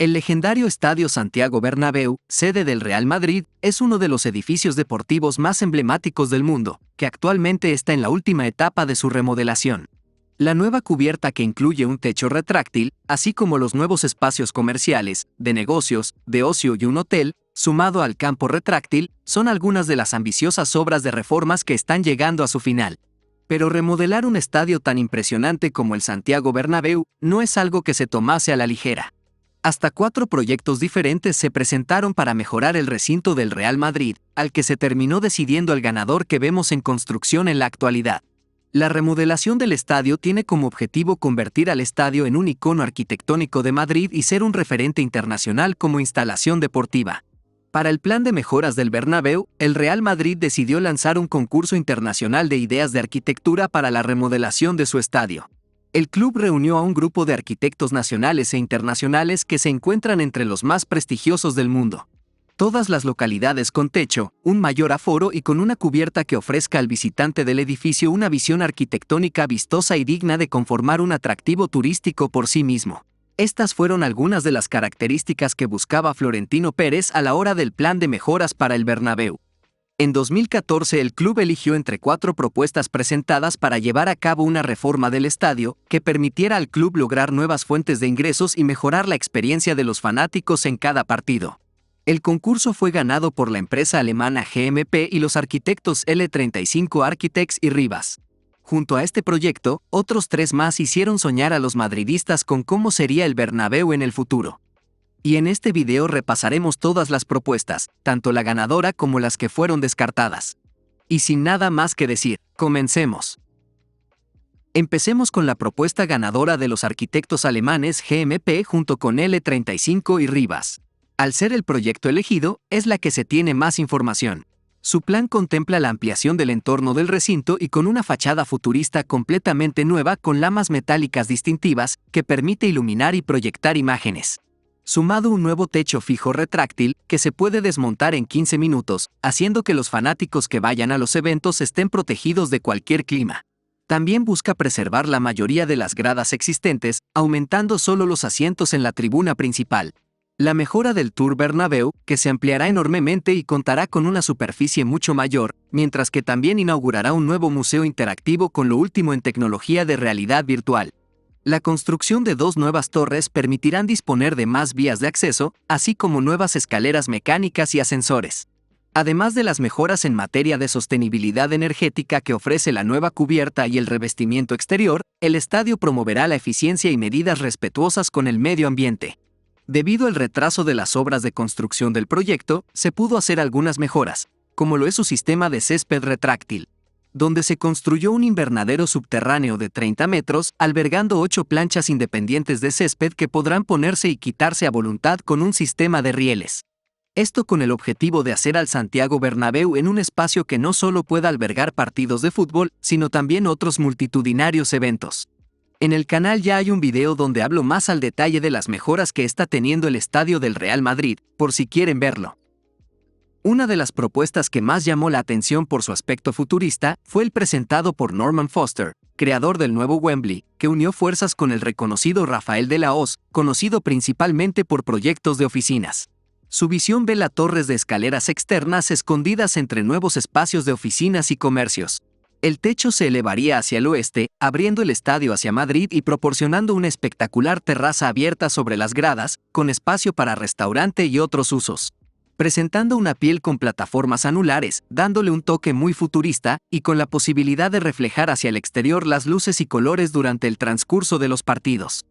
El legendario Estadio Santiago Bernabéu, sede del Real Madrid, es uno de los edificios deportivos más emblemáticos del mundo, que actualmente está en la última etapa de su remodelación. La nueva cubierta, que incluye un techo retráctil, así como los nuevos espacios comerciales, de negocios, de ocio y un hotel, sumado al campo retráctil, son algunas de las ambiciosas obras de reformas que están llegando a su final. Pero remodelar un estadio tan impresionante como el Santiago Bernabéu no es algo que se tomase a la ligera. Hasta 4 proyectos diferentes se presentaron para mejorar el recinto del Real Madrid, al que se terminó decidiendo el ganador que vemos en construcción en la actualidad. La remodelación del estadio tiene como objetivo convertir al estadio en un icono arquitectónico de Madrid y ser un referente internacional como instalación deportiva. Para el plan de mejoras del Bernabéu, el Real Madrid decidió lanzar un concurso internacional de ideas de arquitectura para la remodelación de su estadio. El club reunió a un grupo de arquitectos nacionales e internacionales que se encuentran entre los más prestigiosos del mundo. Todas las localidades con techo, un mayor aforo y con una cubierta que ofrezca al visitante del edificio una visión arquitectónica vistosa y digna de conformar un atractivo turístico por sí mismo. Estas fueron algunas de las características que buscaba Florentino Pérez a la hora del plan de mejoras para el Bernabéu. En 2014 el club eligió entre 4 propuestas presentadas para llevar a cabo una reforma del estadio que permitiera al club lograr nuevas fuentes de ingresos y mejorar la experiencia de los fanáticos en cada partido. El concurso fue ganado por la empresa alemana GMP y los arquitectos L35 Architects y Rivas. Junto a este proyecto, otros 3 más hicieron soñar a los madridistas con cómo sería el Bernabéu en el futuro. Y en este video repasaremos todas las propuestas, tanto la ganadora como las que fueron descartadas. Y sin nada más que decir, comencemos. Empecemos con la propuesta ganadora de los arquitectos alemanes GMP junto con L35 y Rivas. Al ser el proyecto elegido, es la que se tiene más información. Su plan contempla la ampliación del entorno del recinto y con una fachada futurista completamente nueva con lamas metálicas distintivas que permite iluminar y proyectar imágenes. Sumado un nuevo techo fijo retráctil que se puede desmontar en 15 minutos, haciendo que los fanáticos que vayan a los eventos estén protegidos de cualquier clima. También busca preservar la mayoría de las gradas existentes, aumentando solo los asientos en la tribuna principal. La mejora del Tour Bernabéu, que se ampliará enormemente y contará con una superficie mucho mayor, mientras que también inaugurará un nuevo museo interactivo con lo último en tecnología de realidad virtual. La construcción de 2 nuevas torres permitirán disponer de más vías de acceso, así como nuevas escaleras mecánicas y ascensores. Además de las mejoras en materia de sostenibilidad energética que ofrece la nueva cubierta y el revestimiento exterior, el estadio promoverá la eficiencia y medidas respetuosas con el medio ambiente. Debido al retraso de las obras de construcción del proyecto, se pudo hacer algunas mejoras, como lo es su sistema de césped retráctil, donde se construyó un invernadero subterráneo de 30 metros, albergando 8 planchas independientes de césped que podrán ponerse y quitarse a voluntad con un sistema de rieles. Esto con el objetivo de hacer al Santiago Bernabéu en un espacio que no solo pueda albergar partidos de fútbol, sino también otros multitudinarios eventos. En el canal ya hay un video donde hablo más al detalle de las mejoras que está teniendo el estadio del Real Madrid, por si quieren verlo. Una de las propuestas que más llamó la atención por su aspecto futurista fue el presentado por Norman Foster, creador del nuevo Wembley, que unió fuerzas con el reconocido Rafael de la Hoz, conocido principalmente por proyectos de oficinas. Su visión vela torres de escaleras externas escondidas entre nuevos espacios de oficinas y comercios. El techo se elevaría hacia el oeste, abriendo el estadio hacia Madrid y proporcionando una espectacular terraza abierta sobre las gradas, con espacio para restaurante y otros usos. Presentando una piel con plataformas anulares, dándole un toque muy futurista, y con la posibilidad de reflejar hacia el exterior las luces y colores durante el transcurso de los partidos.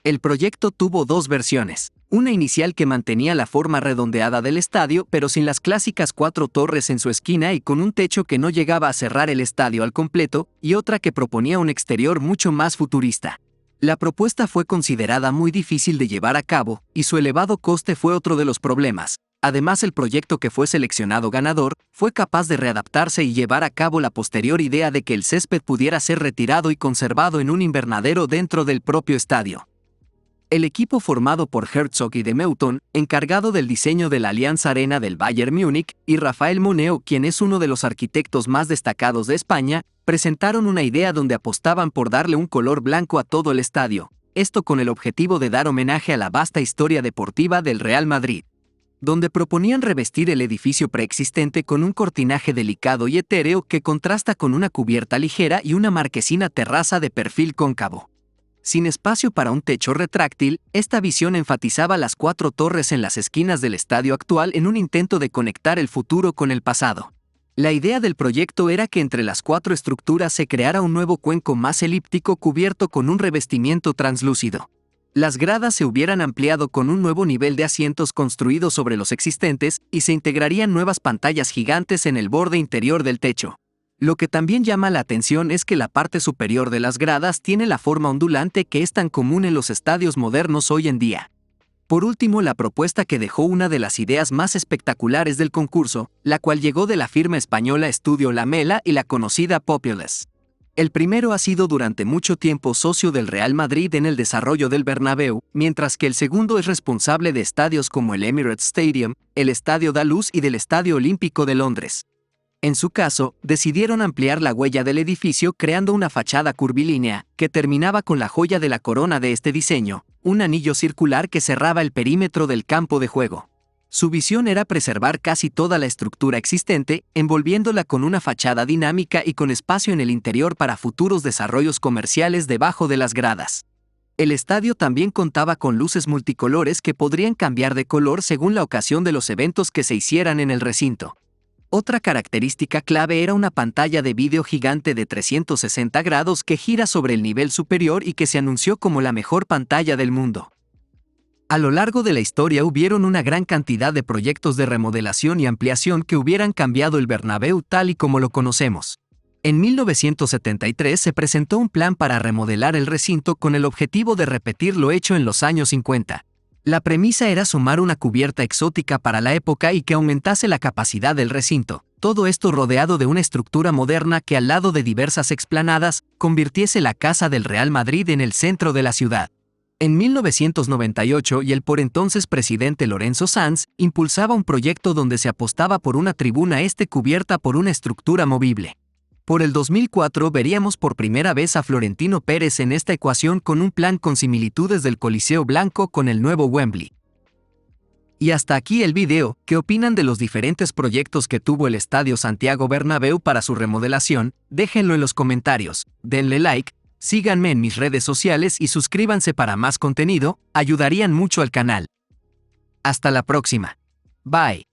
El proyecto tuvo 2 versiones, una inicial que mantenía la forma redondeada del estadio pero sin las clásicas 4 torres en su esquina y con un techo que no llegaba a cerrar el estadio al completo, y otra que proponía un exterior mucho más futurista. La propuesta fue considerada muy difícil de llevar a cabo, y su elevado coste fue otro de los problemas. Además, el proyecto que fue seleccionado ganador fue capaz de readaptarse y llevar a cabo la posterior idea de que el césped pudiera ser retirado y conservado en un invernadero dentro del propio estadio. El equipo formado por Herzog y de Meuton, encargado del diseño de la Allianz Arena del Bayern Múnich, y Rafael Moneo, quien es uno de los arquitectos más destacados de España, presentaron una idea donde apostaban por darle un color blanco a todo el estadio, esto con el objetivo de dar homenaje a la vasta historia deportiva del Real Madrid, donde proponían revestir el edificio preexistente con un cortinaje delicado y etéreo que contrasta con una cubierta ligera y una marquesina terraza de perfil cóncavo. Sin espacio para un techo retráctil, esta visión enfatizaba las 4 torres en las esquinas del estadio actual en un intento de conectar el futuro con el pasado. La idea del proyecto era que entre las 4 estructuras se creara un nuevo cuenco más elíptico cubierto con un revestimiento translúcido. Las gradas se hubieran ampliado con un nuevo nivel de asientos construido sobre los existentes y se integrarían nuevas pantallas gigantes en el borde interior del techo. Lo que también llama la atención es que la parte superior de las gradas tiene la forma ondulante que es tan común en los estadios modernos hoy en día. Por último, la propuesta que dejó una de las ideas más espectaculares del concurso, la cual llegó de la firma española Estudio Lamela y la conocida Populous. El primero ha sido durante mucho tiempo socio del Real Madrid en el desarrollo del Bernabéu, mientras que el segundo es responsable de estadios como el Emirates Stadium, el Estadio Daluz y del Estadio Olímpico de Londres. En su caso, decidieron ampliar la huella del edificio creando una fachada curvilínea, que terminaba con la joya de la corona de este diseño, un anillo circular que cerraba el perímetro del campo de juego. Su visión era preservar casi toda la estructura existente, envolviéndola con una fachada dinámica y con espacio en el interior para futuros desarrollos comerciales debajo de las gradas. El estadio también contaba con luces multicolores que podrían cambiar de color según la ocasión de los eventos que se hicieran en el recinto. Otra característica clave era una pantalla de vídeo gigante de 360 grados que gira sobre el nivel superior y que se anunció como la mejor pantalla del mundo. A lo largo de la historia hubieron una gran cantidad de proyectos de remodelación y ampliación que hubieran cambiado el Bernabéu tal y como lo conocemos. En 1973 se presentó un plan para remodelar el recinto con el objetivo de repetir lo hecho en los años 50. La premisa era sumar una cubierta exótica para la época y que aumentase la capacidad del recinto, todo esto rodeado de una estructura moderna que al lado de diversas explanadas, convirtiese la Casa del Real Madrid en el centro de la ciudad. En 1998 y el por entonces presidente Lorenzo Sanz impulsaba un proyecto donde se apostaba por una tribuna cubierta por una estructura movible. Por el 2004 veríamos por primera vez a Florentino Pérez en esta ecuación con un plan con similitudes del Coliseo Blanco con el nuevo Wembley. Y hasta aquí el video. ¿Qué opinan de los diferentes proyectos que tuvo el Estadio Santiago Bernabéu para su remodelación? Déjenlo en los comentarios, denle like, síganme en mis redes sociales y suscríbanse para más contenido, ayudarían mucho al canal. Hasta la próxima. Bye.